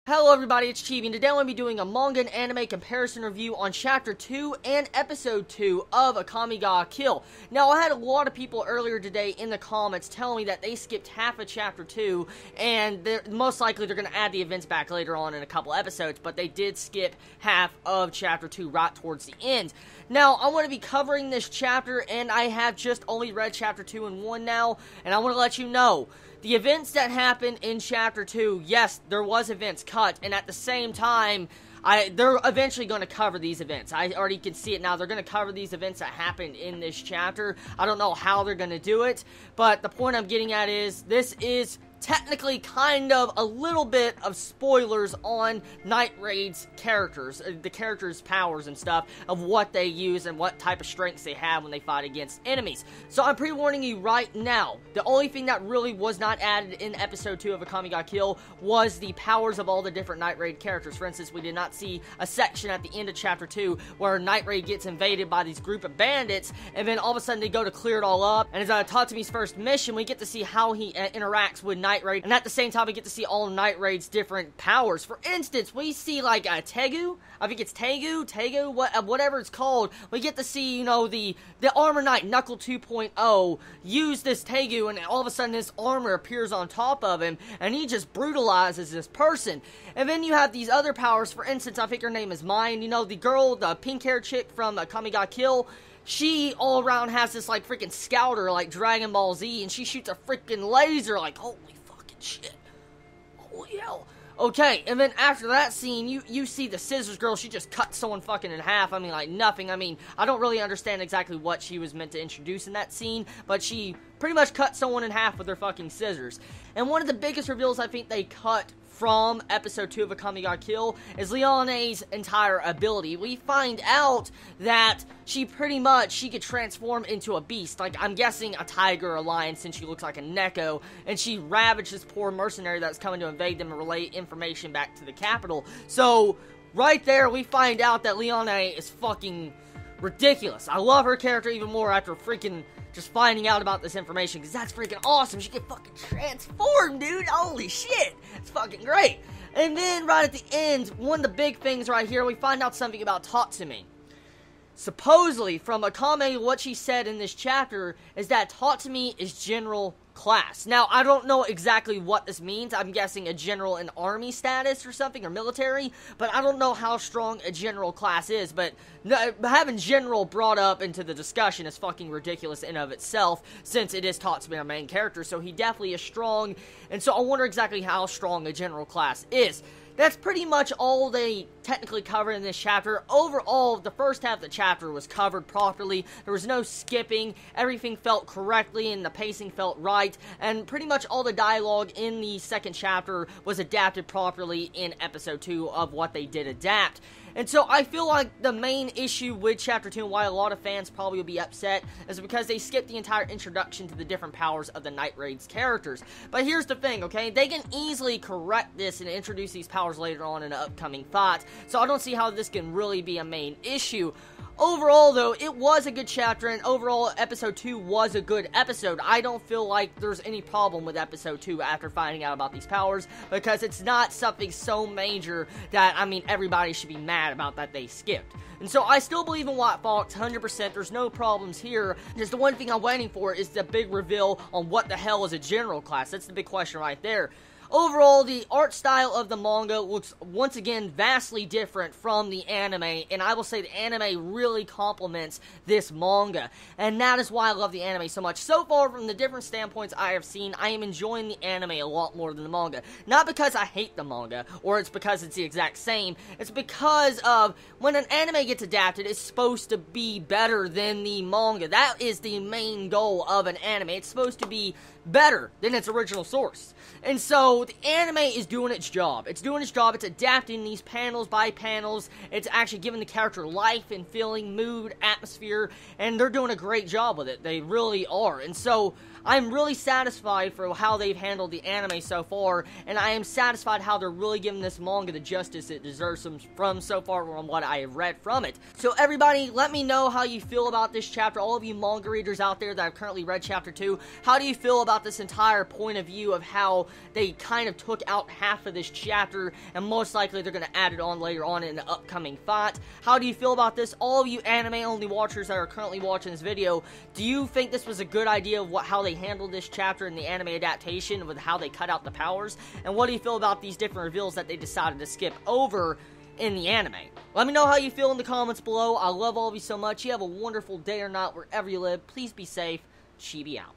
Hello everybody, it's Chibi, and today I'm going to be doing a manga and anime comparison review on Chapter 2 and Episode 2 of Akame ga Kill. Now, I had a lot of people earlier today in the comments telling me that they skipped half of Chapter 2, and most likely they're going to add the events back later on in a couple episodes, but they did skip half of Chapter 2 right towards the end. Now, I want to be covering this chapter, and I have just only read Chapter 2 and 1 now, and I want to let you know, the events that happened in Chapter 2, yes, there was events cut, and at the same time, they're eventually going to cover these events. I already can see it now. They're going to cover these events that happened in this chapter. I don't know how they're going to do it, but the point I'm getting at is, this is technically kind of a little bit of spoilers on Night Raid's characters, the characters' powers and stuff, of what they use and what type of strengths they have when they fight against enemies. So I'm pre-warning you right now, the only thing that really was not added in Episode 2 of Akame ga Kill was the powers of all the different Night Raid characters. For instance, we did not see a section at the end of Chapter 2 where Night Raid gets invaded by these group of bandits, and then all of a sudden they go to clear it all up, and as Tatsumi's first mission, we get to see how he interacts with Night Raid, and at the same time we get to see all Night Raid's different powers. For instance, we see like Tegu, I think it's Tegu, whatever it's called. We get to see, you know, the Armor Knight Knuckle 2.0 use this Tegu, and all of a sudden this armor appears on top of him, and he just brutalizes this person. And then you have these other powers. For instance, I think her name is Mine, you know, the girl, the pink-haired chick from Akame ga Kill. She, all around, has this, like, freaking scouter, like Dragon Ball Z, and she shoots a freaking laser, like, holy fucking shit. Holy hell. Okay, and then after that scene, you see the Scissors Girl. She just cuts someone fucking in half. I mean, like, nothing. I mean, I don't really understand exactly what she was meant to introduce in that scene, but she pretty much cut someone in half with her fucking scissors. And one of the biggest reveals I think they cut from Episode 2 of Akame ga Kill is Leone's entire ability. We find out that she could transform into a beast, like, I'm guessing a tiger or a lion, since she looks like a Neko, and she ravaged this poor mercenary that's coming to invade them and relay information back to the capital. So, right there, we find out that Leone is fucking ridiculous. I love her character even more after freaking just finding out about this information, because that's freaking awesome. She can fucking transform, dude. Holy shit. It's fucking great. And then right at the end, one of the big things right here, we find out something about Tatsumi. Supposedly, from Akame, what she said in this chapter is that Tatsumi is general class. Now, I don't know exactly what this means. I'm guessing a general in army status or something, or military, but I don't know how strong a general class is, but having general brought up into the discussion is fucking ridiculous in of itself, since it is Tatsumi, our main character, so he definitely is strong, and so I wonder exactly how strong a general class is. That's pretty much all they technically covered in this chapter. Overall, the first half of the chapter was covered properly. There was no skipping. Everything felt correctly and the pacing felt right. And pretty much all the dialogue in the second chapter was adapted properly in Episode 2 of what they did adapt. And so I feel like the main issue with Chapter 2 and why a lot of fans probably will be upset is because they skipped the entire introduction to the different powers of the Night Raid's characters. But here's the thing, okay? They can easily correct this and introduce these powers later on in an upcoming fight. So I don't see how this can really be a main issue. Overall, though, it was a good chapter, and overall, Episode 2 was a good episode. I don't feel like there's any problem with Episode 2 after finding out about these powers, because it's not something so major that, I mean, everybody should be mad about that they skipped. And so, I still believe in White Fox, 100%, there's no problems here. Just the one thing I'm waiting for is the big reveal on what the hell is a general class. That's the big question right there. Overall, the art style of the manga looks, once again, vastly different from the anime, and I will say the anime really complements this manga, and that is why I love the anime so much. So far, from the different standpoints I have seen, I am enjoying the anime a lot more than the manga. Not because I hate the manga, or it's because it's the exact same, it's because of, when an anime gets adapted, it's supposed to be better than the manga. That is the main goal of an anime. It's supposed to be better than its original source. And so, the anime is doing its job. It's doing its job. It's adapting these panels by panels. It's actually giving the character life and feeling, mood, atmosphere, and they're doing a great job with it. They really are. And so, I'm really satisfied for how they've handled the anime so far, and I am satisfied how they're really giving this manga the justice it deserves from so far from what I have read from it. So everybody, let me know how you feel about this chapter. All of you manga readers out there that have currently read chapter 2, how do you feel about this entire point of view of how they kind of took out half of this chapter, and most likely they're going to add it on later on in the upcoming fight? How do you feel about this? All of you anime-only watchers that are currently watching this video, do you think this was a good idea of how they handled this chapter in the anime adaptation with how they cut out the powers? And what do you feel about these different reveals that they decided to skip over in the anime? Let me know how you feel in the comments below. I love all of you so much. You have a wonderful day or night wherever you live. Please be safe. Chibi out.